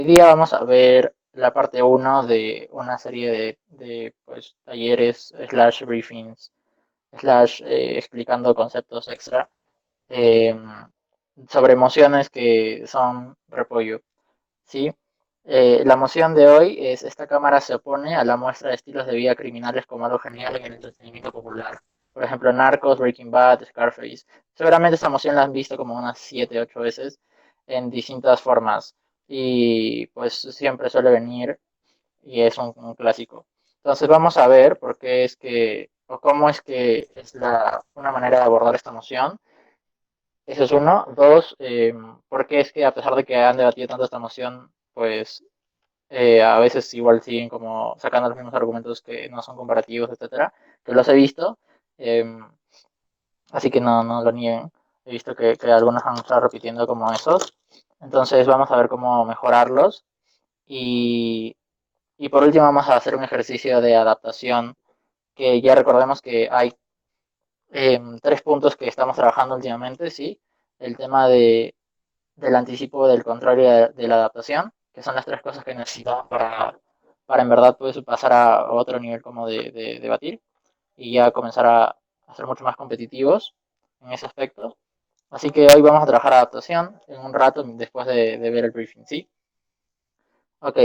día vamos a ver la parte uno de una serie pues, talleres, slash briefings, slash explicando conceptos extra eh, sobre emociones que son repollo, ¿sí? La moción de hoy es: esta cámara se opone a la muestra de estilos de vida criminales como algo genial en el entretenimiento popular. Por ejemplo, Narcos, Breaking Bad, Scarface. Seguramente esta moción la han visto como unas 7, 8 veces en distintas formas. Y pues siempre suele venir y es un clásico. Entonces vamos a ver por qué es que, o cómo es que es una manera de abordar esta moción. Eso es uno. Dos, por qué es que a pesar de que han debatido tanto esta moción, pues a veces igual siguen como sacando los mismos argumentos que no son comparativos, etcétera, que los he visto, eh, así que no lo nieguen. He visto que algunos han estado repitiendo como esos. Entonces vamos a ver cómo mejorarlos. Y, y por último vamos a hacer un ejercicio de adaptación, que ya recordemos que hay tres puntos que estamos trabajando últimamente, ¿sí? El tema del anticipo, del control y de la adaptación, que son las tres cosas que necesitamos para en verdad pues, pasar a otro nivel como de debatir y ya comenzar a ser mucho más competitivos en ese aspecto. Así que hoy vamos a trabajar adaptación en un rato después de ver el briefing, ¿sí? Ok,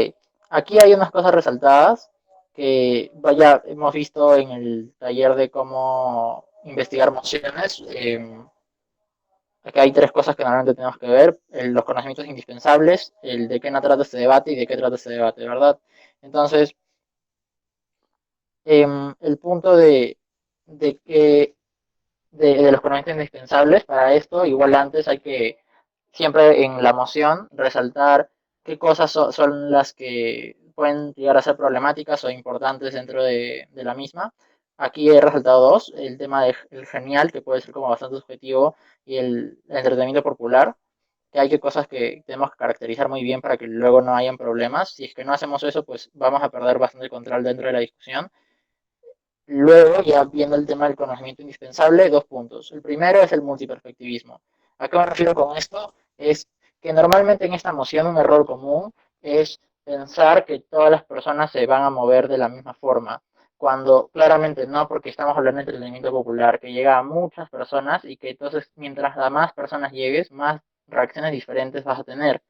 aquí hay unas cosas resaltadas que vaya, hemos visto en el taller de cómo investigar mociones. Aquí hay tres cosas que normalmente tenemos que ver: los conocimientos indispensables, el de qué no trata este debate y de qué trata este debate, ¿verdad? Entonces, el punto de que de los conocimientos indispensables para esto, igual antes hay que siempre en la moción resaltar qué cosas son las que pueden llegar a ser problemáticas o importantes dentro de la misma. Aquí he resaltado dos: el tema del genial, que puede ser como bastante subjetivo, y el entretenimiento popular, que hay que cosas que tenemos que caracterizar muy bien para que luego no hayan problemas. Si es que no hacemos eso, pues vamos a perder bastante control dentro de la discusión. Luego, ya viendo el tema del conocimiento indispensable, dos puntos. El primero es el multiperspectivismo. ¿A qué me refiero con esto? Es que normalmente en esta moción un error común es pensar que todas las personas se van a mover de la misma forma, cuando claramente no, porque estamos hablando de entretenimiento popular, que llega a muchas personas y que entonces mientras a más personas llegues, más reacciones diferentes vas a tener.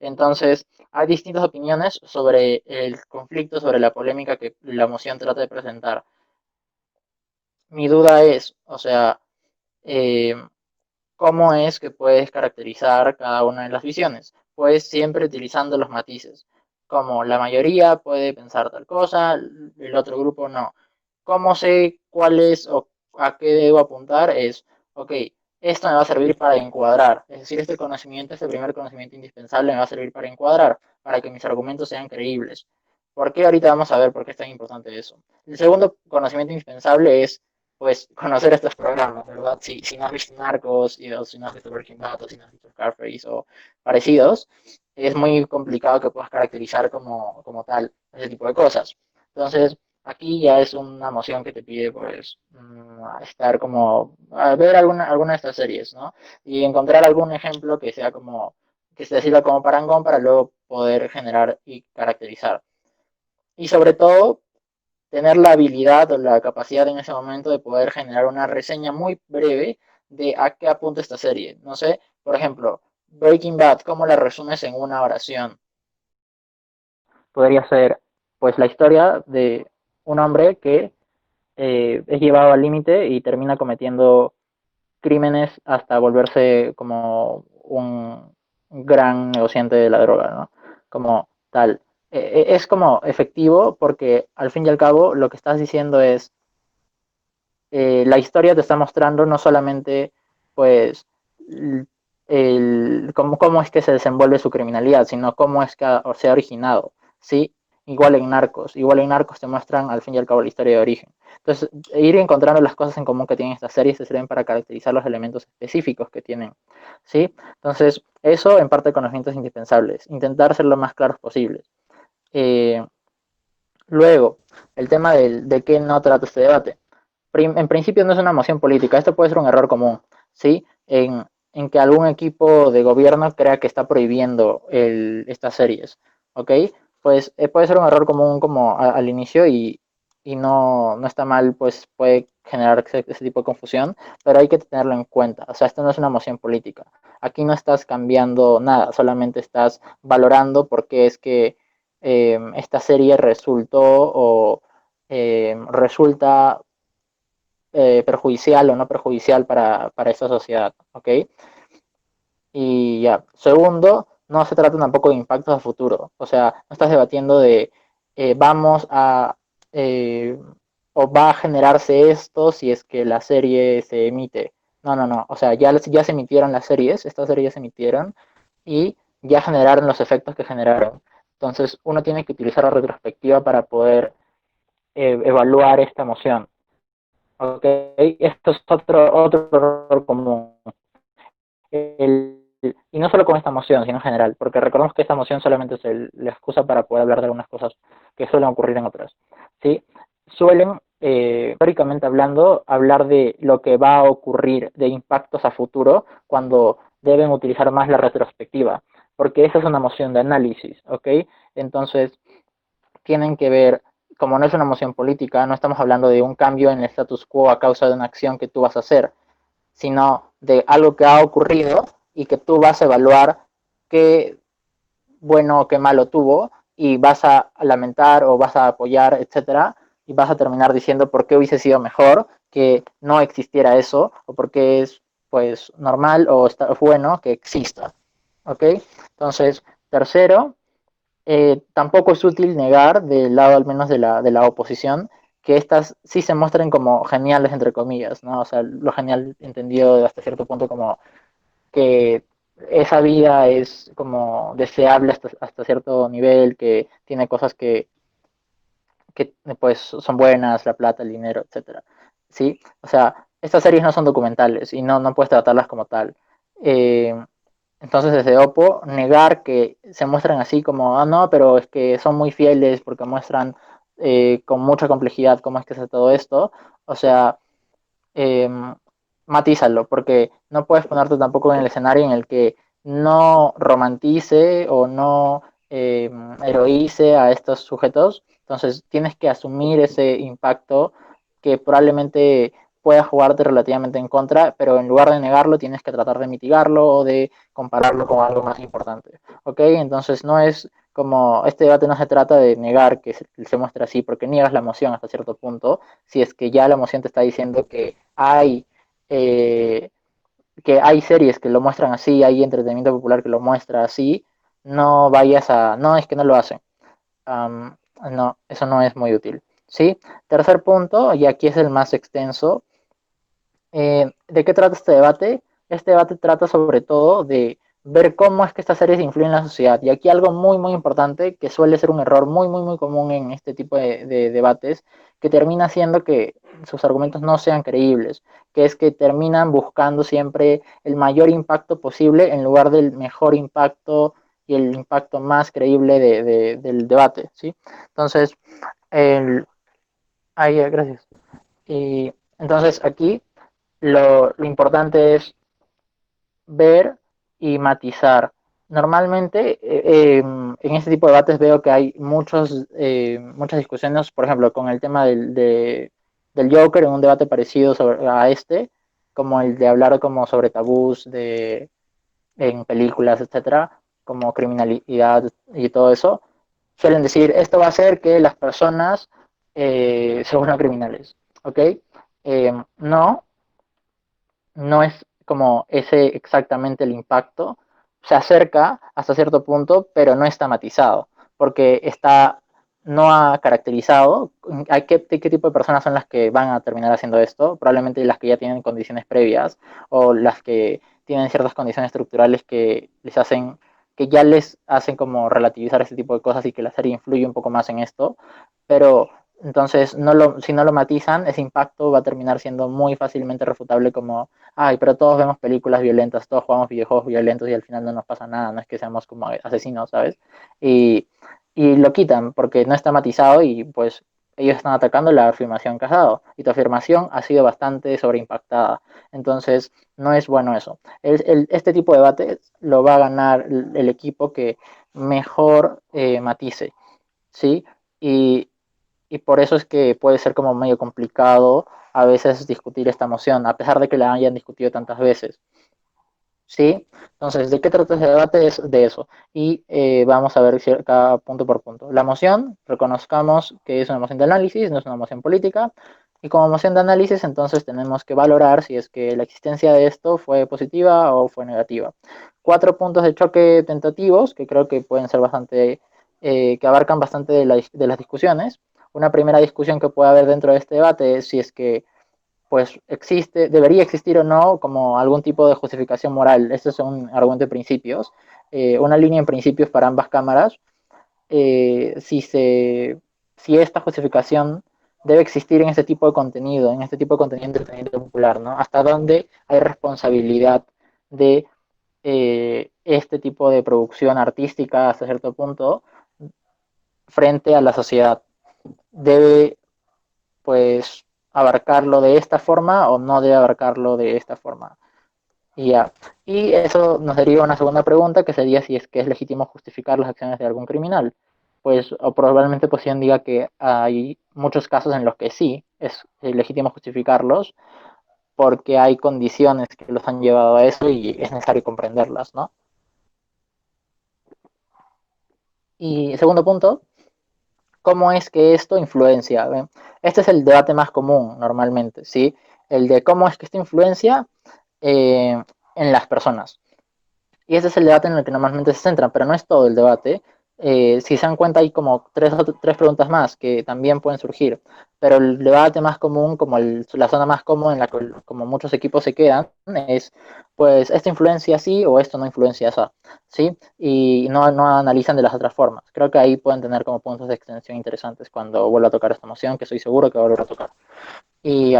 Entonces, hay distintas opiniones sobre el conflicto, sobre la polémica que la moción trata de presentar. Mi duda es, o sea, eh, ¿cómo es que puedes caracterizar cada una de las visiones? Pues siempre utilizando los matices, como la mayoría puede pensar tal cosa, el otro grupo no. ¿Cómo sé cuál es o a qué debo apuntar? Es, ok, esto me va a servir para encuadrar, es decir, este conocimiento, este primer conocimiento indispensable me va a servir para encuadrar, para que mis argumentos sean creíbles. ¿Por qué? Ahorita vamos a ver por qué es tan importante eso. El segundo conocimiento indispensable es, pues, conocer estos programas, ¿verdad? Si no has visto Narcos, o si no has visto Breaking Bad, o si no has visto Scarface o parecidos, es muy complicado que puedas caracterizar como tal ese tipo de cosas. Entonces, aquí ya es una moción que te pide, pues, estar como, a ver alguna de estas series, ¿no? Y encontrar algún ejemplo que sea como, que se sirva como parangón para luego poder generar y caracterizar. Y sobre todo, tener la habilidad o la capacidad en ese momento de poder generar una reseña muy breve de a qué apunta esta serie. No sé, por ejemplo, Breaking Bad, ¿cómo la resumes en una oración? Podría ser, pues, la historia de un hombre que es llevado al límite y termina cometiendo crímenes hasta volverse como un gran negociante de la droga, ¿no? Como tal. Es como efectivo porque al fin y al cabo lo que estás diciendo es, la historia te está mostrando no solamente pues cómo es que se desenvuelve su criminalidad, sino cómo es que se ha originado, ¿sí? Igual en Narcos te muestran al fin y al cabo la historia de origen. Entonces, ir encontrando las cosas en común que tienen estas series te sirven para caracterizar los elementos específicos que tienen, ¿sí? Entonces, eso en parte de conocimientos indispensables, intentar ser lo más claros posible. Eh, Luego, el tema de qué no trata este debate. En principio no es una moción política, esto puede ser un error común, ¿sí? En que algún equipo de gobierno crea que está prohibiendo estas series. ¿ok? Pues puede ser un error común como al inicio y no está mal, pues puede generar ese tipo de confusión, pero hay que tenerlo en cuenta. O sea, esto no es una moción política. Aquí no estás cambiando nada, solamente estás valorando por qué es que esta serie resultó o resulta perjudicial o no perjudicial para esta sociedad, ¿ok? Y ya, segundo, no se trata tampoco de impactos a futuro, o sea, no estás debatiendo de vamos a eh, o va a generarse esto si es que la serie se emite. No, no, no, o sea, ya se emitieron las series, estas series se emitieron y ya generaron los efectos que generaron. Entonces, uno tiene que utilizar la retrospectiva para poder evaluar esta emoción. ¿Ok? Esto es otro error común. Y no solo con esta moción, sino en general, porque recordemos que esta moción solamente es la excusa para poder hablar de algunas cosas que suelen ocurrir en otras. ¿Sí? Suelen, históricamente hablando, hablar de lo que va a ocurrir, de impactos a futuro, cuando deben utilizar más la retrospectiva, porque esa es una moción de análisis, ¿ok? Entonces, tienen que ver, como no es una moción política, no estamos hablando de un cambio en el status quo a causa de una acción que tú vas a hacer, sino de algo que ha ocurrido y que tú vas a evaluar qué bueno o qué malo tuvo y vas a lamentar o vas a apoyar, etcétera, y vas a terminar diciendo por qué hubiese sido mejor que no existiera eso o por qué es pues normal o está bueno que exista, ¿ok? Entonces, tercero, tampoco es útil negar, del lado al menos de la oposición, que estas sí se muestren como geniales, entre comillas, ¿no? O sea, lo genial entendido hasta cierto punto como que esa vida es como deseable hasta cierto nivel, que tiene cosas que pues son buenas, la plata, el dinero, etcétera. ¿Sí? O sea, estas series no son documentales y no puedes tratarlas como tal. Eh, entonces, desde Oppo, negar que se muestran así como, ah, no, pero es que son muy fieles porque muestran con mucha complejidad cómo es que hace todo esto. O sea, eh, matízalo, porque no puedes ponerte tampoco en el escenario en el que no romantice o no heroice a estos sujetos. Entonces tienes que asumir ese impacto que probablemente pueda jugarte relativamente en contra, pero en lugar de negarlo tienes que tratar de mitigarlo o de compararlo con algo más importante. ¿Ok? Entonces no es como, este debate no se trata de negar que se muestre así, porque niegas la emoción hasta cierto punto, si es que ya la emoción te está diciendo eh, que hay series que lo muestran así, hay entretenimiento popular que lo muestra así, no vayas a, no, es que no lo hacen. Um, no, eso no es muy útil. ¿Sí? Tercer punto, y aquí es el más extenso, ¿de qué trata este debate? Este debate trata sobre todo de ver cómo es que estas series influyen en la sociedad. Y aquí algo muy, muy importante, que suele ser un error muy, muy, muy común en este tipo de debates, que termina siendo que sus argumentos no sean creíbles, que es que terminan buscando siempre el mayor impacto posible en lugar del mejor impacto y el impacto más creíble del debate, ¿sí? Entonces, el, ahí, gracias. Y entonces aquí lo importante es ver y matizar. Normalmente en este tipo de debates veo que hay muchas discusiones, por ejemplo, con el tema del Joker en un debate parecido a este, como el de hablar como sobre tabús en películas, etcétera, como criminalidad y todo eso. Suelen decir, esto va a hacer que las personas se vuelvan criminales, ¿ok? No, no es como ese exactamente el impacto, se acerca hasta cierto punto, pero no está matizado, porque no ha caracterizado qué tipo de personas son las que van a terminar haciendo esto, probablemente las que ya tienen condiciones previas o las que tienen ciertas condiciones estructurales que ya les hacen como relativizar este tipo de cosas y que la serie influye un poco más en esto, pero entonces si no lo matizan, ese impacto va a terminar siendo muy fácilmente refutable como ay, pero todos vemos películas violentas, todos jugamos videojuegos violentos y al final no nos pasa nada, no es que seamos como asesinos, ¿sabes? Y, y lo quitan porque no está matizado y pues ellos están atacando la afirmación que has dado y tu afirmación ha sido bastante sobreimpactada. Entonces, no es bueno eso. Este tipo de debate lo va a ganar el equipo que mejor matice, ¿sí? Y, y por eso es que puede ser como medio complicado a veces discutir esta moción, a pesar de que la hayan discutido tantas veces. ¿Sí? Entonces, ¿de qué trata ese debate? Es de eso. Y vamos a ver cada punto por punto. La moción, reconozcamos que es una moción de análisis, no es una moción política. Y como moción de análisis, entonces tenemos que valorar si es que la existencia de esto fue positiva o fue negativa. 4 puntos de choque tentativos, que creo que pueden ser bastante, que abarcan bastante de las discusiones. Una primera discusión que puede haber dentro de este debate es si es que pues existe, debería existir o no como algún tipo de justificación moral. Este es un argumento de principios, una línea en principios para ambas cámaras. Si, si esta justificación debe existir en este tipo de contenido, en este tipo de contenido entretenimiento popular, ¿no? Hasta dónde hay responsabilidad de este tipo de producción artística hasta cierto punto frente a la sociedad. Debe pues abarcarlo de esta forma o no debe abarcarlo de esta forma. Y ya. Y eso nos deriva a una segunda pregunta que sería si es que es legítimo justificar las acciones de algún criminal. Pues o probablemente Posición diga que hay muchos casos en los que sí es legítimo justificarlos porque hay condiciones que los han llevado a eso y es necesario comprenderlas, ¿no? Y segundo punto, ¿cómo es que esto influencia? Este es el debate más común normalmente, ¿sí? El de cómo es que esto influencia en las personas. Y ese es el debate en el que normalmente se centran, pero no es todo el debate. Si se dan cuenta, hay como tres preguntas más que también pueden surgir, pero el debate más común, como la zona más común en la que como muchos equipos se quedan, es, pues, ¿esta influencia sí o esto no influencia esa? ¿Sí? Y no analizan de las otras formas. Creo que ahí pueden tener como puntos de extensión interesantes cuando vuelva a tocar esta moción, que estoy seguro que va a volver a tocar. Y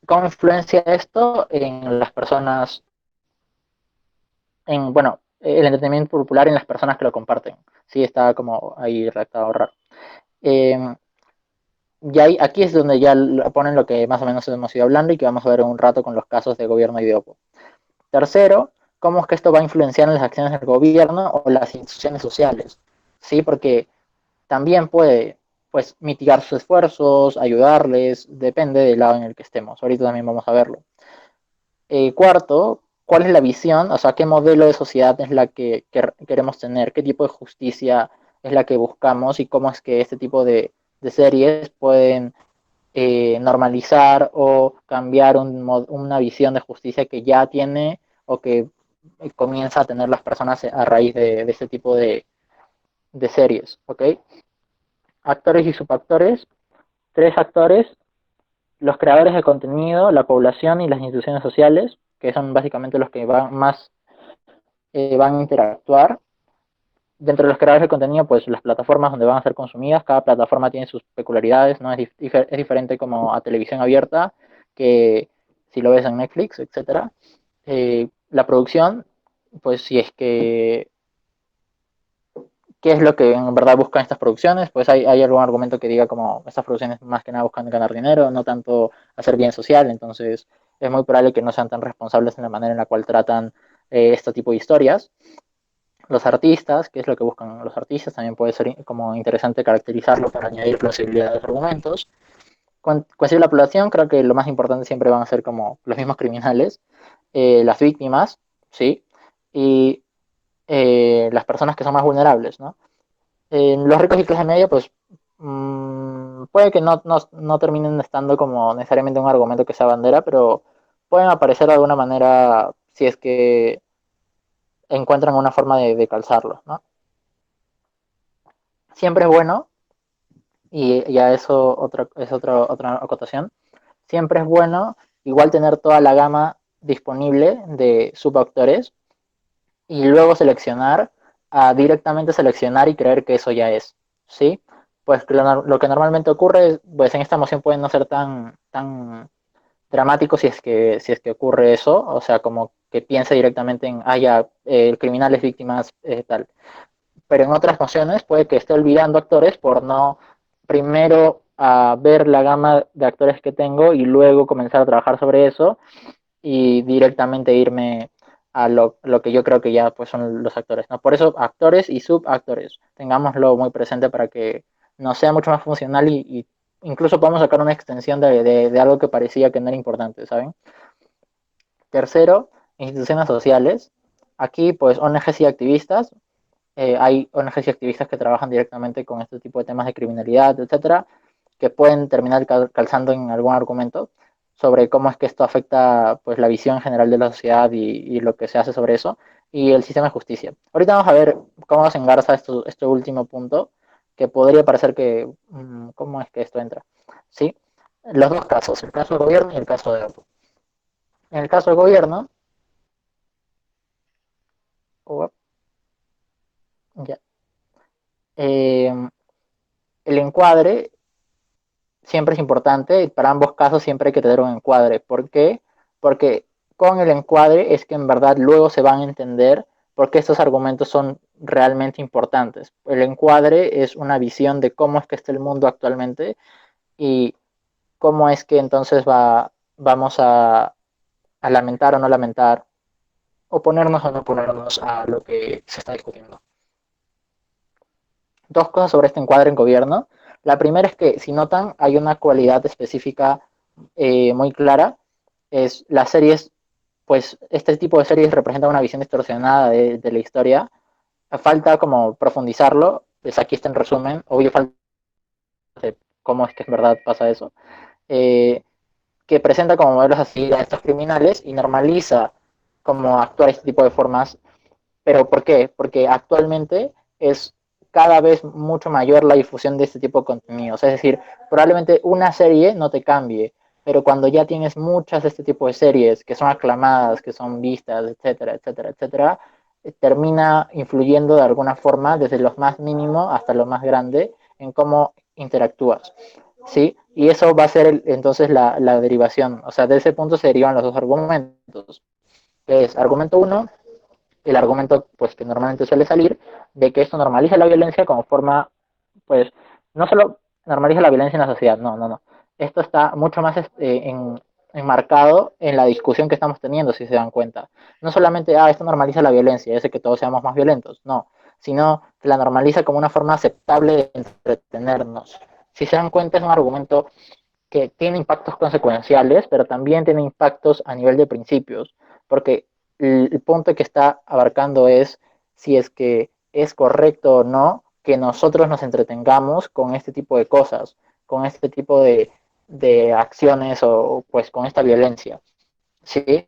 ¿cómo influencia esto en las personas en, bueno, el entretenimiento popular en las personas que lo comparten? Sí, está como ahí redactado raro. Eh, y ahí, aquí es donde ya ponen lo que más o menos hemos ido hablando y que vamos a ver en un rato con los casos de gobierno y de Oppo. Tercero, cómo es que esto va a influenciar en las acciones del gobierno o las instituciones sociales. Sí, porque también puede pues mitigar sus esfuerzos, ayudarles, depende del lado en el que estemos. Ahorita también vamos a verlo. Cuarto, ¿cuál es la visión? O sea, ¿qué modelo de sociedad es la que queremos tener? ¿Qué tipo de justicia es la que buscamos? Y cómo es que este tipo de series pueden normalizar o cambiar una visión de justicia que ya tiene o que comienza a tener las personas a raíz de este tipo de series, ¿ok? Actores y subactores, 3 actores, los creadores de contenido, la población y las instituciones sociales, que son básicamente los que van a interactuar. Dentro de los creadores de contenido, pues las plataformas donde van a ser consumidas, cada plataforma tiene sus peculiaridades, ¿no? Es diferente como a televisión abierta, que si lo ves en Netflix, etcétera. La producción, pues si es que qué es lo que en verdad buscan estas producciones, pues hay algún argumento que diga como estas producciones más que nada buscan ganar dinero, no tanto hacer bien social, entonces es muy probable que no sean tan responsables en la manera en la cual tratan este tipo de historias. Los artistas, qué es lo que buscan los artistas, también puede ser como interesante caracterizarlo para añadir plausibilidad a los argumentos. Cuestión de la población, creo que lo más importante siempre van a ser como los mismos criminales, las víctimas, ¿sí? Y las personas que son más vulnerables, ¿no? Los ricos y clase media, pues puede que no terminen estando como necesariamente un argumento que sea bandera, pero pueden aparecer de alguna manera si es que encuentran una forma de calzarlo, ¿no? Siempre es bueno, y ya eso es otra acotación, siempre es bueno igual tener toda la gama disponible de subactores y luego seleccionar, a directamente seleccionar y creer que eso ya es, ¿sí? Pues lo que normalmente ocurre, pues en esta moción puede no ser tan dramático si es que ocurre eso, o sea, como que piense directamente en, ya, el criminal es víctima, tal. Pero en otras mociones puede que esté olvidando actores por no primero a ver la gama de actores que tengo y luego comenzar a trabajar sobre eso y directamente irme a lo que yo creo que ya pues son los actores, ¿no? Por eso actores y subactores, tengámoslo muy presente para que nos sea mucho más funcional y incluso podamos sacar una extensión de algo que parecía que no era importante, ¿saben? Tercero, instituciones sociales. Aquí pues ONGs y activistas, hay ONGs y activistas que trabajan directamente con este tipo de temas de criminalidad, etcétera, que pueden terminar calzando en algún argumento sobre cómo es que esto afecta pues la visión general de la sociedad y lo que se hace sobre eso y el sistema de justicia. Ahorita vamos a ver cómo se engarza este último punto que podría parecer que cómo es que esto entra, ¿sí? Los dos casos, el caso del gobierno y el caso de otro. En el caso del gobierno, oh, ya, el encuadre siempre es importante, para ambos casos siempre hay que tener un encuadre. ¿Por qué? Porque con el encuadre es que en verdad luego se van a entender por qué estos argumentos son realmente importantes. El encuadre es una visión de cómo es que está el mundo actualmente y cómo es que entonces vamos a lamentar o no lamentar, oponernos o no oponernos a lo que se está discutiendo. Dos cosas sobre este encuadre en gobierno. La primera es que, si notan, hay una cualidad específica muy clara. Es las series, pues este tipo de series representa una visión distorsionada de la historia. Falta como profundizarlo, pues aquí está en resumen. Obvio, falta de cómo es que en verdad pasa eso. Eh, que presenta como modelos así a estos criminales y normaliza como actuar este tipo de formas. ¿Pero por qué? Porque actualmente es cada vez mucho mayor la difusión de este tipo de contenidos. Es decir, probablemente una serie no te cambie, pero cuando ya tienes muchas de este tipo de series que son aclamadas, que son vistas, etcétera, etcétera, etcétera, termina influyendo de alguna forma desde lo más mínimo hasta lo más grande en cómo interactúas. ¿Sí? Y eso va a ser entonces la derivación. O sea, de ese punto se derivan los dos argumentos. Que es argumento uno, el argumento pues que normalmente suele salir de que esto normaliza la violencia como forma, pues, no solo normaliza la violencia en la sociedad, no, no, no. Esto está mucho más enmarcado en la discusión que estamos teniendo, si se dan cuenta. No solamente, esto normaliza la violencia, hace que todos seamos más violentos, no, sino que la normaliza como una forma aceptable de entretenernos. Si se dan cuenta, es un argumento que tiene impactos consecuenciales, pero también tiene impactos a nivel de principios, porque el punto que está abarcando es si es que es correcto o no que nosotros nos entretengamos con este tipo de cosas, con este tipo de acciones o pues con esta violencia, ¿sí?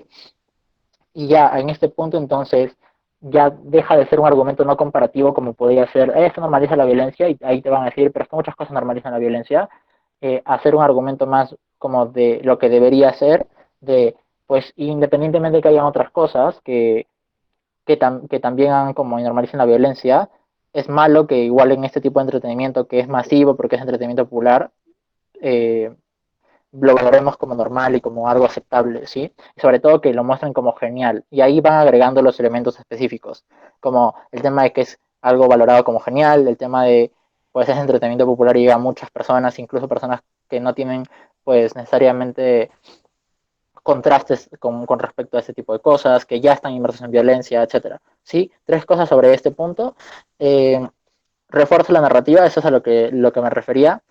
Y ya en este punto entonces ya deja de ser un argumento no comparativo como podría ser, esto normaliza la violencia y ahí te van a decir, pero es que muchas cosas normalizan la violencia, hacer un argumento más como de lo que debería ser, de pues independientemente de que hayan otras cosas que también han como normalicen la violencia, es malo que igual en este tipo de entretenimiento que es masivo porque es entretenimiento popular, eh, lo valoremos como normal y como algo aceptable, ¿sí? Y sobre todo que lo muestren como genial. Y ahí van agregando los elementos específicos, como el tema de que es algo valorado como genial, el tema de, pues, ese entretenimiento popular llega a muchas personas, incluso personas que no tienen, pues, necesariamente contrastes con respecto a este tipo de cosas, que ya están inmersos en violencia, etcétera. ¿Sí? Tres cosas sobre este punto. Refuerzo la narrativa, eso es a lo que me refería.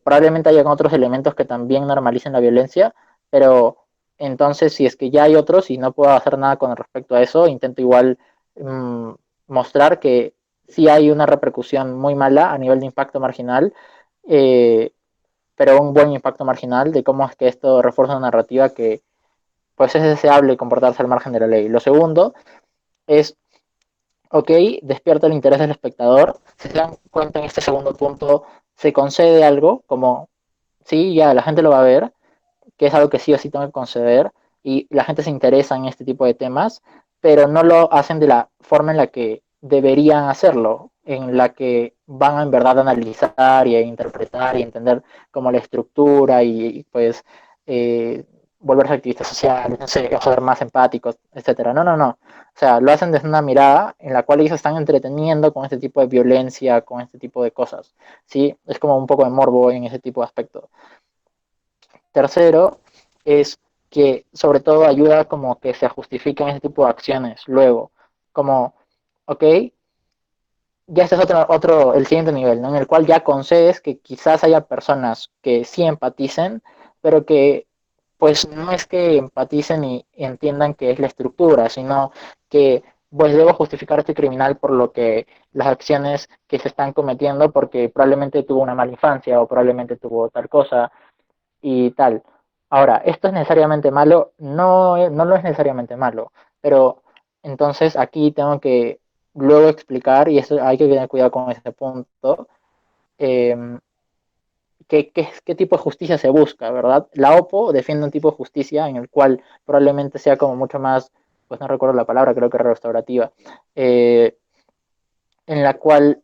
Probablemente hayan otros elementos que también normalicen la violencia, pero entonces si es que ya hay otros y no puedo hacer nada con respecto a eso, intento igual mmm, mostrar que sí hay una repercusión muy mala a nivel de impacto marginal, eh, pero un buen impacto marginal de cómo es que esto refuerza una narrativa que pues es deseable comportarse al margen de la ley. Lo segundo es ok, despierta el interés del espectador. Si se dan cuenta en este segundo punto, se concede algo, como, sí, ya la gente lo va a ver, que es algo que sí o sí tengo que conceder, y la gente se interesa en este tipo de temas, pero no lo hacen de la forma en la que deberían hacerlo, en la que van a en verdad a analizar y a interpretar y entender como la estructura y pues volverse activistas sociales, no sé, o ser más empáticos, etcétera. No, no, no. O sea, lo hacen desde una mirada en la cual ellos están entreteniendo con este tipo de violencia, con este tipo de cosas. ¿Sí? Es como un poco de morbo en ese tipo de aspectos. Tercero, es que sobre todo ayuda como que se justifiquen ese tipo de acciones luego. Como, ok, ya este es el siguiente nivel, ¿no? En el cual ya concedes que quizás haya personas que sí empaticen, pero que pues no es que empaticen y entiendan que es la estructura, sino que pues debo justificar a este criminal por lo que las acciones que se están cometiendo porque probablemente tuvo una mala infancia o probablemente tuvo tal cosa y tal. Ahora, ¿esto es necesariamente malo? No, no lo es necesariamente malo, pero entonces aquí tengo que luego explicar, y eso hay que tener cuidado con ese punto, eh, qué tipo de justicia se busca, ¿verdad? La OPO defiende un tipo de justicia en el cual probablemente sea como mucho más, pues no recuerdo la palabra, creo que restaurativa, eh, en la cual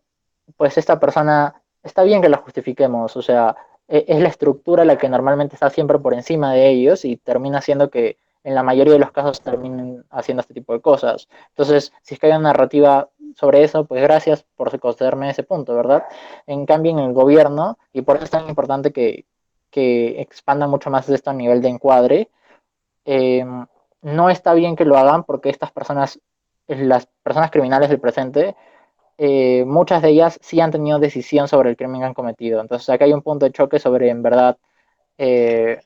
pues esta persona, está bien que la justifiquemos, o sea, es la estructura la que normalmente está siempre por encima de ellos y termina siendo que en la mayoría de los casos terminen haciendo este tipo de cosas. Entonces, si es que hay una narrativa sobre eso, pues gracias por concederme ese punto, ¿verdad? En cambio, en el gobierno, y por eso es tan importante que expanda mucho más esto a nivel de encuadre, eh, no está bien que lo hagan porque estas personas, las personas criminales del presente, muchas de ellas sí han tenido decisión sobre el crimen que han cometido. Entonces acá hay un punto de choque sobre en verdad eh,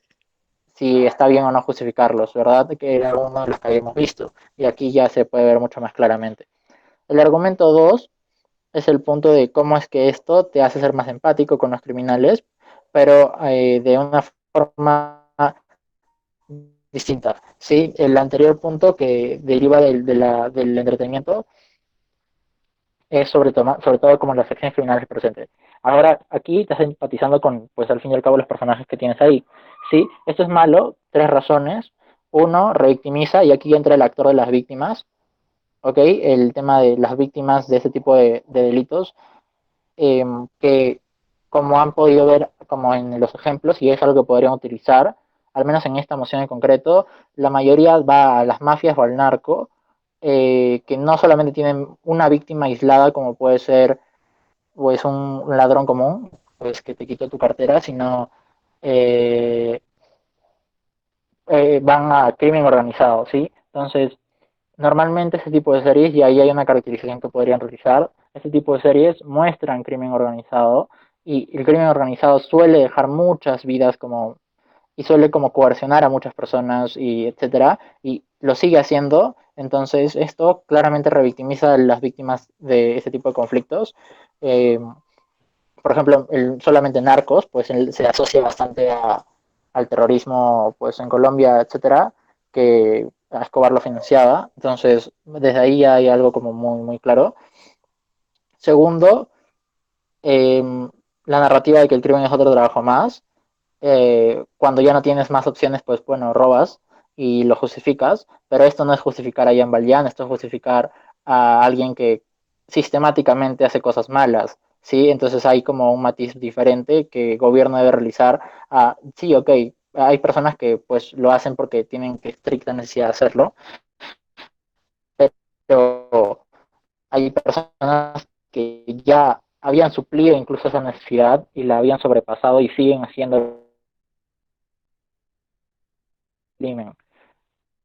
si está bien o no justificarlos, ¿verdad? Que era uno de los que habíamos visto. Y aquí ya se puede ver mucho más claramente. El argumento 2 es el punto de cómo es que esto te hace ser más empático con los criminales, pero de una forma distinta. ¿Sí? El anterior punto que deriva del entretenimiento es sobre todo como las secciones criminales presentes. Ahora, aquí estás empatizando con, pues al fin y al cabo, los personajes que tienes ahí. Sí, esto es malo, tres razones. Uno, revictimiza, y aquí entra el actor de las víctimas, ¿ok? El tema de las víctimas de ese tipo de delitos, que como han podido ver como en los ejemplos, y es algo que podrían utilizar, al menos en esta moción en concreto, la mayoría va a las mafias o al narco, que no solamente tienen una víctima aislada como puede ser pues un ladrón común, pues que te quitó tu cartera, sino eh, van a crimen organizado, ¿sí? Entonces, normalmente ese tipo de series, y ahí hay una caracterización que podrían realizar, este tipo de series muestran crimen organizado y el crimen organizado suele dejar muchas vidas como y suele como coercionar a muchas personas y etcétera y lo sigue haciendo. Entonces esto claramente revictimiza a las víctimas de este tipo de conflictos. Eh, por ejemplo, solamente Narcos, pues se asocia bastante al terrorismo, pues en Colombia, etcétera, que a Escobar lo financiaba. Entonces, desde ahí hay algo como muy, muy claro. Segundo, eh, la narrativa de que el crimen es otro trabajo más. Cuando ya no tienes más opciones, pues bueno, robas y lo justificas, pero esto no es justificar a Jan Valjean, esto es justificar a alguien que sistemáticamente hace cosas malas, ¿sí? Entonces hay como un matiz diferente que el gobierno debe realizar. Sí, ok, hay personas que pues lo hacen porque tienen que estricta necesidad de hacerlo, pero hay personas que ya habían suplido incluso esa necesidad y la habían sobrepasado y siguen haciendo crimen.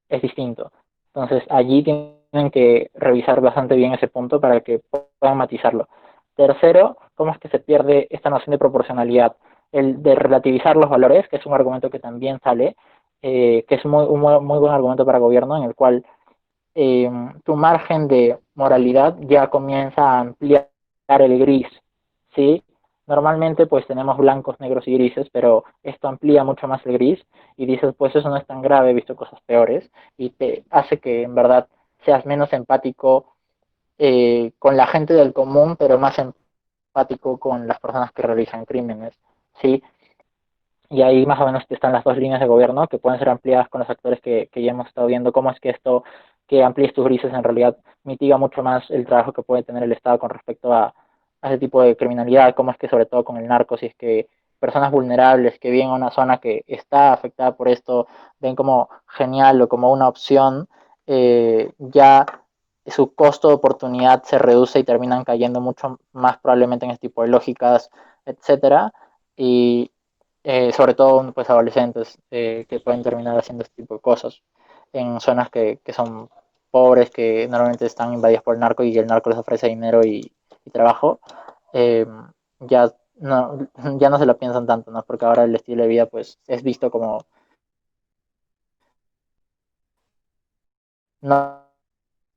Es distinto. Entonces, allí tienen que revisar bastante bien ese punto para que puedan matizarlo. Tercero, ¿cómo es que se pierde esta noción de proporcionalidad? El de relativizar los valores, que es un argumento que también sale, que es un muy buen argumento para el gobierno, en el cual tu margen de moralidad ya comienza a ampliar el gris, ¿sí? Normalmente pues tenemos blancos, negros y grises, pero esto amplía mucho más el gris y dices pues eso no es tan grave, he visto cosas peores y te hace que en verdad seas menos empático con la gente del común, pero más empático con las personas que realizan crímenes, ¿sí? Y ahí más o menos están las dos líneas de gobierno que pueden ser ampliadas con los actores que ya hemos estado viendo, cómo es que esto, que amplíes tus grises en realidad mitiga mucho más el trabajo que puede tener el Estado con respecto a ese tipo de criminalidad, cómo es que sobre todo con el narco, si es que personas vulnerables que viven en una zona que está afectada por esto, ven como genial o como una opción, ya su costo de oportunidad se reduce y terminan cayendo mucho más probablemente en este tipo de lógicas, etcétera, y sobre todo pues adolescentes que pueden terminar haciendo este tipo de cosas en zonas que son pobres, que normalmente están invadidas por el narco y el narco les ofrece dinero y trabajo, eh, ya no, ya no se lo piensan tanto, ¿no? Porque ahora el estilo de vida pues es visto como no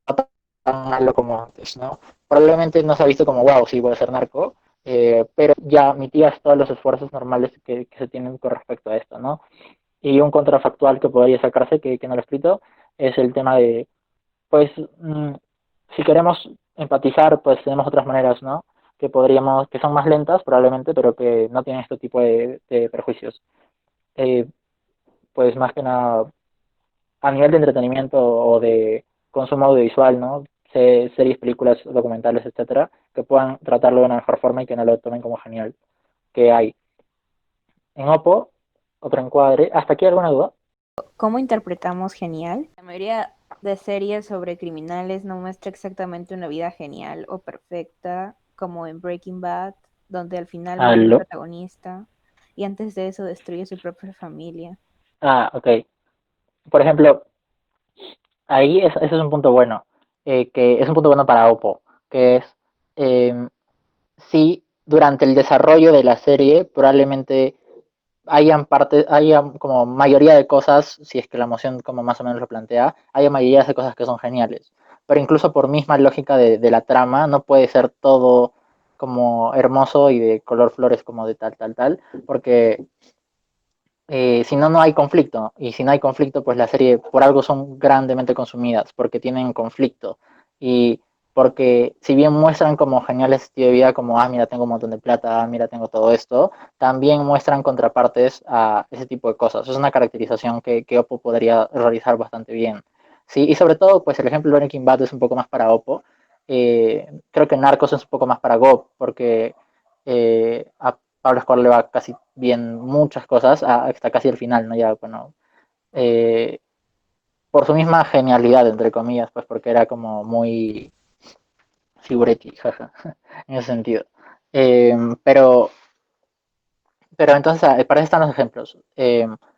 tan malo como antes, ¿no? Probablemente no se ha visto como, wow, sí, voy a ser narco, pero ya mitigas todos los esfuerzos normales que se tienen con respecto a esto, ¿no? Y un contrafactual que podría sacarse, que no lo he escrito, es el tema de, pues, si queremos empatizar, pues tenemos otras maneras, ¿no? Que podríamos, que son más lentas probablemente, pero que no tienen este tipo de prejuicios. Eh, pues más que nada a nivel de entretenimiento o de consumo audiovisual, ¿no? Series, películas, documentales, etcétera, que puedan tratarlo de una mejor forma y que no lo tomen como genial. Que hay en Oppo, otro encuadre. ¿Hasta aquí alguna duda? ¿Cómo interpretamos genial? La mayoría de series sobre criminales no muestra exactamente una vida genial o perfecta, como en Breaking Bad, donde al final muere el Aló. protagonista y antes de eso destruye su propia familia. Ah, ok. Por ejemplo, ahí ese es un punto bueno, que es un punto bueno para Oppo, que es eh, si durante el desarrollo de la serie probablemente hayan como mayoría de cosas, si es que la emoción como más o menos lo plantea, haya mayoría de cosas que son geniales. Pero incluso por misma lógica de la trama, no puede ser todo como hermoso y de color flores como de tal, tal, tal, porque si no, no hay conflicto. Y si no hay conflicto, pues la serie por algo son grandemente consumidas, porque tienen conflicto. Y porque si bien muestran como geniales estilo de vida, como, mira, tengo un montón de plata, mira, tengo todo esto, también muestran contrapartes a ese tipo de cosas. Es una caracterización que Oppo podría realizar bastante bien. Sí, y sobre todo, pues el ejemplo de Breaking Bad es un poco más para Oppo. Creo que Narcos es un poco más para Go, porque a Pablo Escobar le va casi bien muchas cosas, hasta casi el final, ¿no? Ya, bueno, eh, por su misma genialidad, entre comillas, pues porque era como muy figuretti, jaja, en ese sentido. Eh, pero, pero entonces, para eso están los ejemplos.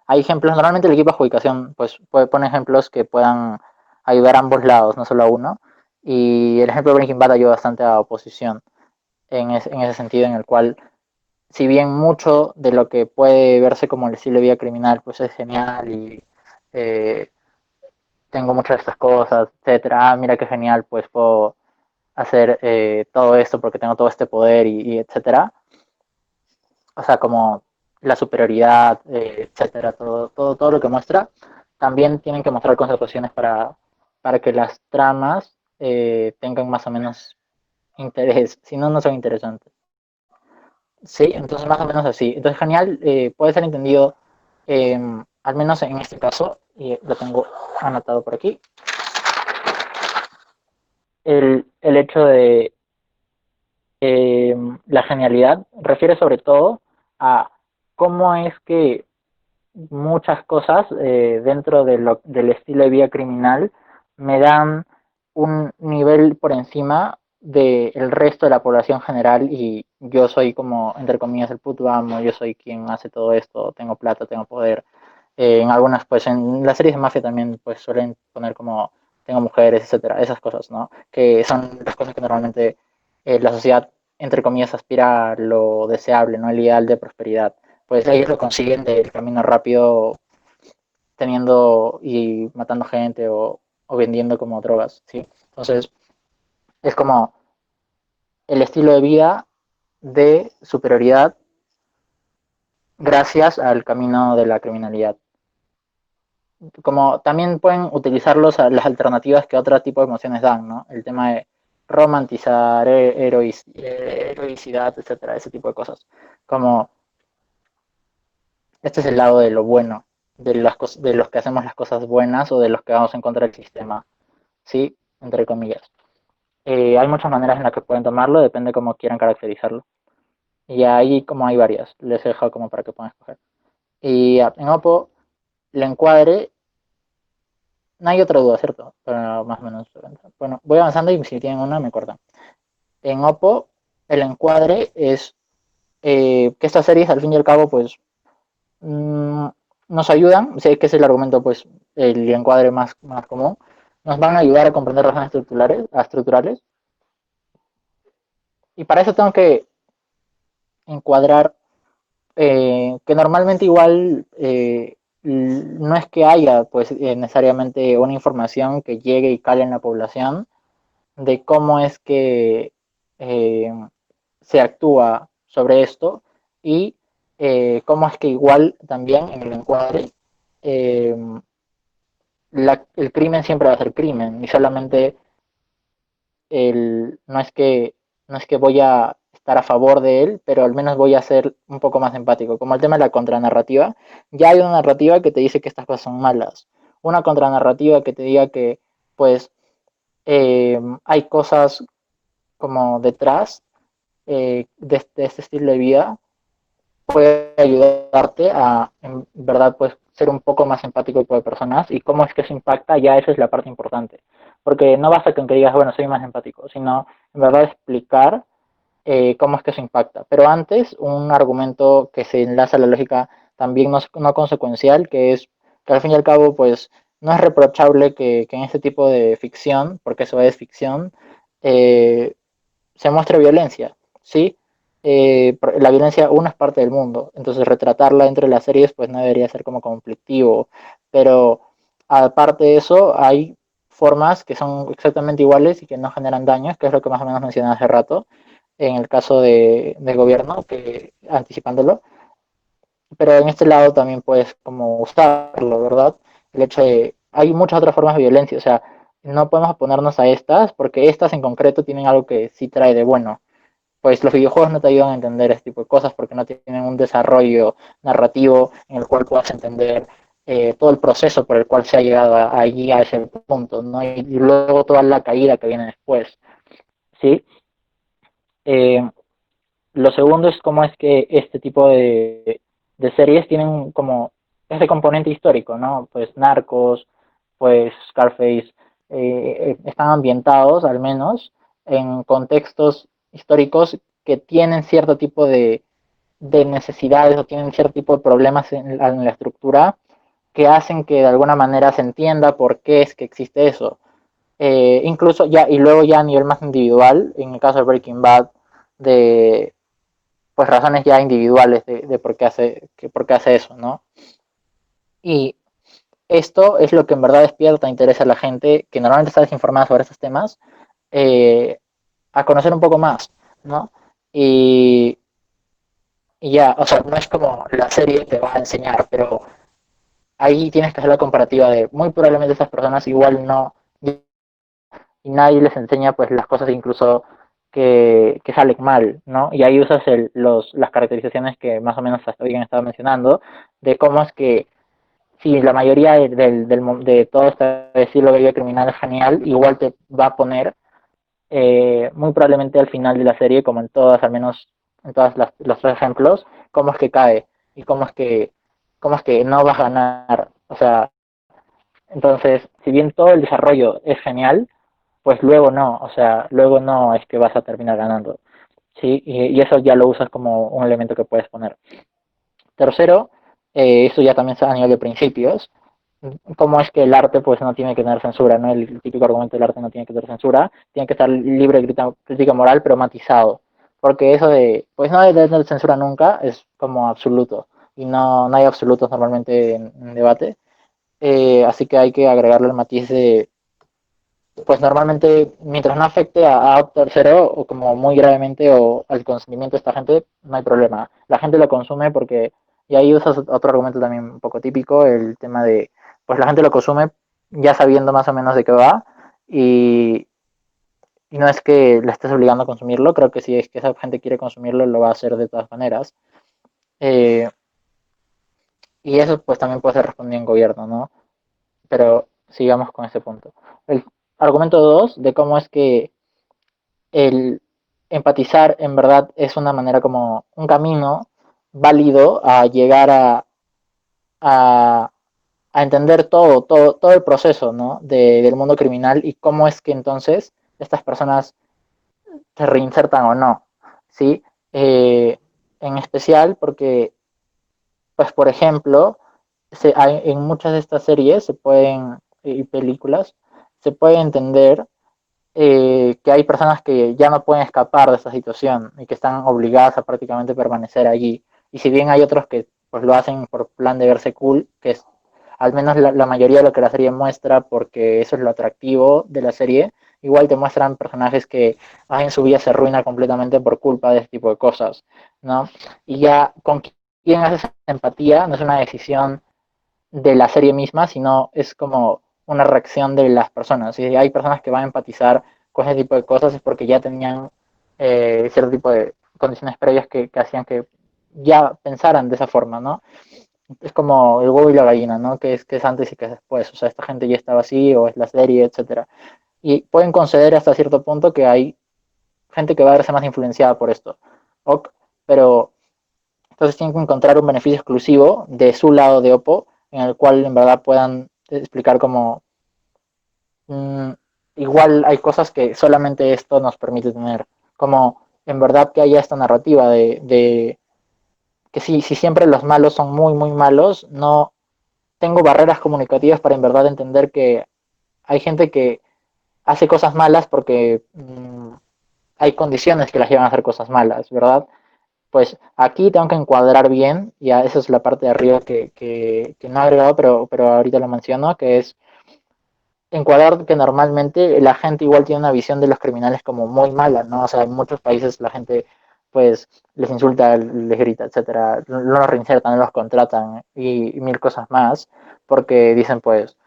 Hay ejemplos, normalmente el equipo de adjudicación pues pone ejemplos que puedan ayudar a ambos lados, no solo a uno. Y el ejemplo de Breaking Bad ayuda bastante a oposición en ese sentido, en el cual si bien mucho de lo que puede verse como el estilo de vida criminal pues es genial y eh, tengo muchas de estas cosas, etcétera, mira qué genial, pues puedo hacer todo esto porque tengo todo este poder y etcétera, o sea, como la superioridad, etcétera, todo lo que muestra, también tienen que mostrar consecuencias para que las tramas tengan más o menos interés, si no, no son interesantes. Sí, entonces más o menos así. Entonces, genial, puede ser entendido, eh, al menos en este caso, y lo tengo anotado por aquí, el hecho de eh, la genialidad refiere sobre todo a cómo es que muchas cosas dentro del estilo de vida criminal me dan un nivel por encima del resto de la población general y yo soy como, entre comillas, el puto amo, yo soy quien hace todo esto, tengo plata, tengo poder. En algunas, pues en las series de mafia también pues suelen poner como tengo mujeres, etcétera, esas cosas, ¿no? Que son las cosas que normalmente la sociedad, entre comillas, aspira a lo deseable, ¿no? El ideal de prosperidad pues ellos lo consiguen del camino rápido teniendo y matando gente o vendiendo como drogas, ¿sí? Entonces, es como el estilo de vida de superioridad gracias al camino de la criminalidad. Como también pueden utilizarlos a las alternativas que otro tipo de emociones dan, ¿no? El tema de romantizar, heroicidad, etcétera, ese tipo de cosas. Como este es el lado de lo bueno, de los que hacemos las cosas buenas o de los que vamos en contra del sistema, ¿sí? Entre comillas. Hay muchas maneras en las que pueden tomarlo, depende cómo quieran caracterizarlo. Y ahí como hay varias, les he dejado como para que puedan escoger. Y en Oppo, el encuadre, no hay otra duda, ¿cierto? Para más o menos. Bueno, voy avanzando y si tienen una me cortan. En Oppo, el encuadre es que estas series al fin y al cabo pues mmm, nos ayudan, sé que es el argumento pues el encuadre más común, nos van a ayudar a comprender razones estructurales y para eso tengo que encuadrar que normalmente igual no es que haya pues necesariamente una información que llegue y cale en la población de cómo es que eh, se actúa sobre esto y cómo es que igual también en el encuadre eh, el crimen siempre va a ser crimen y solamente no es que voy a estar a favor de él, pero al menos voy a ser un poco más empático. Como el tema de la contranarrativa, ya hay una narrativa que te dice que estas cosas son malas. Una contranarrativa que te diga que, pues, hay cosas como detrás de este estilo de vida, puede ayudarte a, en verdad, pues, ser un poco más empático con personas y cómo es que eso impacta, ya esa es la parte importante. Porque no basta con que digas, bueno, soy más empático, sino en verdad explicar cómo es que eso impacta. Pero antes, un argumento que se enlaza a la lógica también no consecuencial, que es que al fin y al cabo, pues, no es reprochable que en este tipo de ficción, porque eso es ficción, eh, se muestre violencia, ¿sí? La violencia, una es parte del mundo, entonces retratarla entre las series pues no debería ser como conflictivo, pero aparte de eso hay formas que son exactamente iguales y que no generan daños, que es lo que más o menos mencioné hace rato, en el caso del gobierno, que anticipándolo, pero en este lado también puedes como usarlo, ¿verdad? El hecho de, hay muchas otras formas de violencia, o sea, no podemos oponernos a estas, porque estas en concreto tienen algo que sí trae de bueno. Pues los videojuegos no te ayudan a entender este tipo de cosas porque no tienen un desarrollo narrativo en el cual puedas entender todo el proceso por el cual se ha llegado allí a ese punto, ¿no? Y luego toda la caída que viene después, ¿sí? Eh, lo segundo es cómo es que este tipo de series tienen como ese componente histórico, ¿no? Pues Narcos, pues Scarface, están ambientados al menos en contextos históricos que tienen cierto tipo de necesidades o tienen cierto tipo de problemas en la estructura que hacen que de alguna manera se entienda por qué es que existe eso. Incluso ya, y luego ya a nivel más individual, en el caso de Breaking Bad, de pues razones ya individuales de por qué hace eso, ¿no? Y esto es lo que en verdad despierta interés a la gente que normalmente está desinformada sobre estos temas, eh, a conocer un poco más, ¿no? Y, y ya, o sea, no es como la serie te va a enseñar, pero ahí tienes que hacer la comparativa de muy probablemente esas personas igual no, y nadie les enseña pues las cosas incluso que salen mal, ¿no? Y ahí usas las caracterizaciones que más o menos hasta hoy han estado mencionando, de cómo es que si la mayoría de todo este estilo de vida criminal es genial, igual te va a poner muy probablemente al final de la serie, como en todas, al menos en todos los tres ejemplos, cómo es que cae y cómo es que no vas a ganar. O sea, entonces, si bien todo el desarrollo es genial, pues luego no, o sea, luego no es que vas a terminar ganando, ¿sí? Y eso ya lo usas como un elemento que puedes poner. Tercero, eso ya también es a nivel de principios, cómo es que el arte pues no tiene que tener censura, ¿no? El típico argumento del arte no tiene que tener censura, tiene que estar libre de crítica moral, pero matizado, porque eso de, pues no debe tener censura nunca, es como absoluto, y no hay absolutos normalmente en debate, así que hay que agregarle el matiz de pues normalmente, mientras no afecte a tercero o como muy gravemente o al consentimiento de esta gente, no hay problema. La gente lo consume porque, y ahí usas otro argumento también un poco típico, el tema de, pues la gente lo consume ya sabiendo más o menos de qué va y, y no es que la estés obligando a consumirlo, creo que si es que esa gente quiere consumirlo, lo va a hacer de todas maneras. Eh, y eso pues también puede ser respondido en gobierno, ¿no? Pero sigamos con ese punto. El argumento 2 de cómo es que el empatizar en verdad es una manera como un camino válido a llegar a, a entender todo el proceso, ¿no? Del mundo criminal y cómo es que entonces estas personas se reinsertan o no, ¿sí? En especial porque, pues, por ejemplo, en muchas de estas series se pueden, y películas, se puede entender que hay personas que ya no pueden escapar de esta situación y que están obligadas a prácticamente permanecer allí. Y si bien hay otros que pues lo hacen por plan de verse cool, que es al menos la mayoría de lo que la serie muestra, porque eso es lo atractivo de la serie, igual te muestran personajes que en su vida se arruina completamente por culpa de este tipo de cosas, ¿no? Y ya con quién haces empatía no es una decisión de la serie misma, sino es como una reacción de las personas. Si hay personas que van a empatizar con ese tipo de cosas es porque ya tenían cierto tipo de condiciones previas que hacían que ya pensaran de esa forma, ¿no? Es como el huevo y la gallina, ¿no? Que es antes y que es después. O sea, esta gente ya estaba así, o es la serie, etcétera. Y pueden conceder hasta cierto punto que hay gente que va a verse más influenciada por esto. Ok, pero entonces tienen que encontrar un beneficio exclusivo de su lado de Oppo, en el cual en verdad puedan explicar como mmm, igual hay cosas que solamente esto nos permite tener, como en verdad que haya esta narrativa de que si siempre los malos son muy malos, no tengo barreras comunicativas para en verdad entender que hay gente que hace cosas malas porque hay condiciones que las llevan a hacer cosas malas, ¿verdad? Pues aquí tengo que encuadrar bien, y esa es la parte de arriba que no he agregado, pero ahorita lo menciono, que es encuadrar que normalmente la gente igual tiene una visión de los criminales como muy mala, ¿no? O sea, en muchos países la gente pues les insulta, les grita, etcétera, no los reinsertan, no los contratan y mil cosas más, porque dicen pues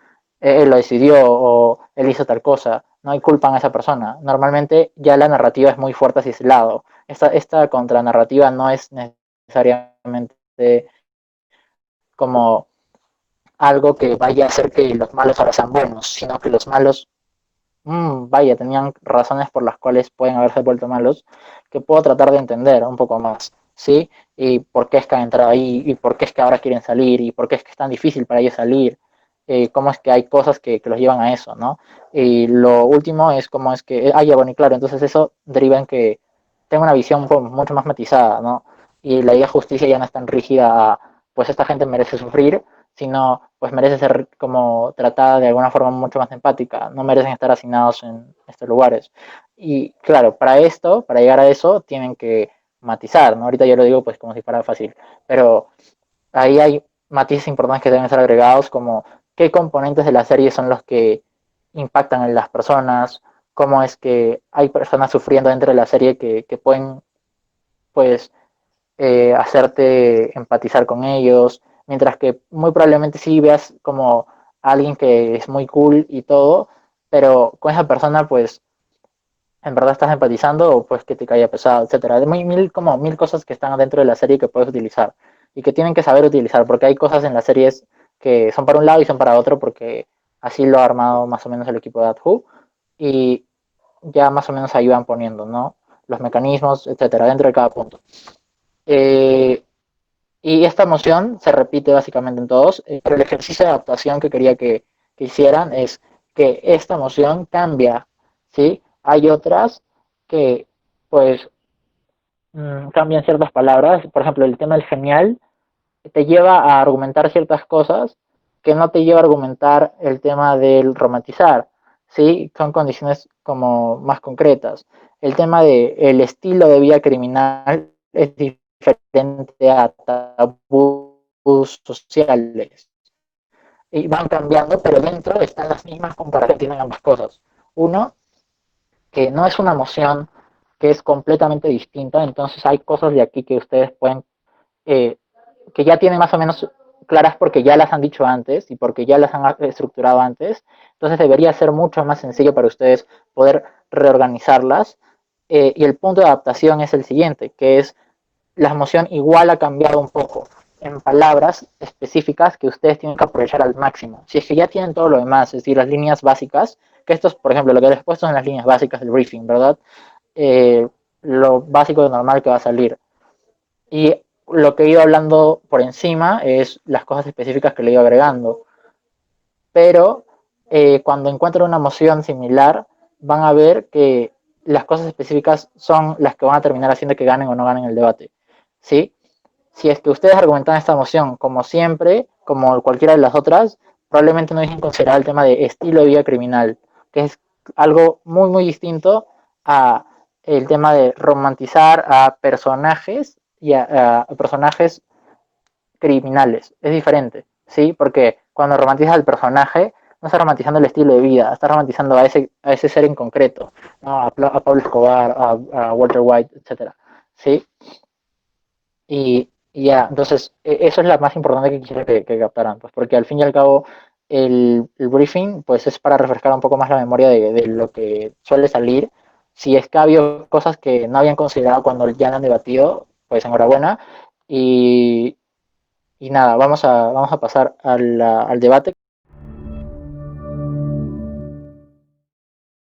él lo decidió o él hizo tal cosa, no hay culpa a esa persona. Normalmente ya la narrativa es muy fuerte hacia ese lado. Esta contranarrativa no es necesariamente como algo que vaya a hacer que los malos ahora sean buenos, sino que los malos vaya, tenían razones por las cuales pueden haberse vuelto malos, que puedo tratar de entender un poco más, ¿sí? Y por qué es que han entrado ahí, y por qué es que ahora quieren salir, y por qué es que es tan difícil para ellos salir, cómo es que hay cosas que los llevan a eso, ¿no? Y lo último es cómo es que, ya, bueno, y claro, entonces eso deriva en que tengo una visión mucho más matizada, ¿no? Y la idea de justicia ya no es tan rígida a, pues esta gente merece sufrir, sino pues merece ser como tratada de alguna forma mucho más empática, no merecen estar asignados en estos lugares. Y claro, para esto, para llegar a eso, tienen que matizar, ¿no? Ahorita yo lo digo pues como si fuera fácil, pero ahí hay matices importantes que deben ser agregados, como qué componentes de la serie son los que impactan en las personas, cómo es que hay personas sufriendo dentro de la serie que pueden pues hacerte empatizar con ellos, mientras que muy probablemente sí veas como alguien que es muy cool y todo, pero con esa persona pues en verdad estás empatizando o pues que te caiga pesado, etcétera. Hay como mil cosas que están dentro de la serie que puedes utilizar y que tienen que saber utilizar, porque hay cosas en las series que son para un lado y son para otro, porque así lo ha armado más o menos el equipo de AdHu y ya más o menos ahí van poniendo, ¿no? Los mecanismos, etcétera, dentro de cada punto. Eh, y esta emoción se repite básicamente en todos, pero el ejercicio de adaptación que quería que hicieran es que esta emoción cambia, ¿sí? Hay otras que, pues, cambian ciertas palabras. Por ejemplo, el tema del genial te lleva a argumentar ciertas cosas que no te lleva a argumentar el tema del romantizar, ¿sí? Son condiciones como más concretas. El tema de el estilo de vida criminal es diferente a tabús sociales. Y van cambiando, pero dentro están las mismas comparaciones, tienen ambas cosas. Uno, que no es una emoción que es completamente distinta, entonces hay cosas de aquí que ustedes pueden eh, que ya tienen más o menos claras porque ya las han dicho antes y porque ya las han estructurado antes. Entonces debería ser mucho más sencillo para ustedes poder reorganizarlas. Y el punto de adaptación es el siguiente, que es la emoción igual ha cambiado un poco en palabras específicas que ustedes tienen que aprovechar al máximo. Si es que ya tienen todo lo demás, es decir, las líneas básicas, que estos, por ejemplo, lo que les he puesto son las líneas básicas del briefing, ¿verdad? Eh, lo básico y normal que va a salir. Y lo que iba hablando por encima es las cosas específicas que le iba agregando. Pero cuando encuentren una moción similar, van a ver que las cosas específicas son las que van a terminar haciendo que ganen o no ganen el debate. ¿Sí? Si es que ustedes argumentan esta moción como siempre, como cualquiera de las otras, probablemente no dejen considerar el tema de estilo de vida criminal, que es algo muy, muy distinto a el tema de romantizar a personajes y a personajes criminales. Es diferente, ¿sí? Porque cuando romantizas al personaje, no estás romantizando el estilo de vida, estás romantizando a ese ser en concreto, ¿no? A Pablo Escobar, a Walter White, etcétera, ¿sí? Y ya, entonces, eso es la más importante que quisiera que captaran, pues porque al fin y al cabo el briefing pues es para refrescar un poco más la memoria de lo que suele salir. Si es que ha habido cosas que no habían considerado cuando ya han debatido, pues enhorabuena. Y, y nada, vamos a pasar al debate.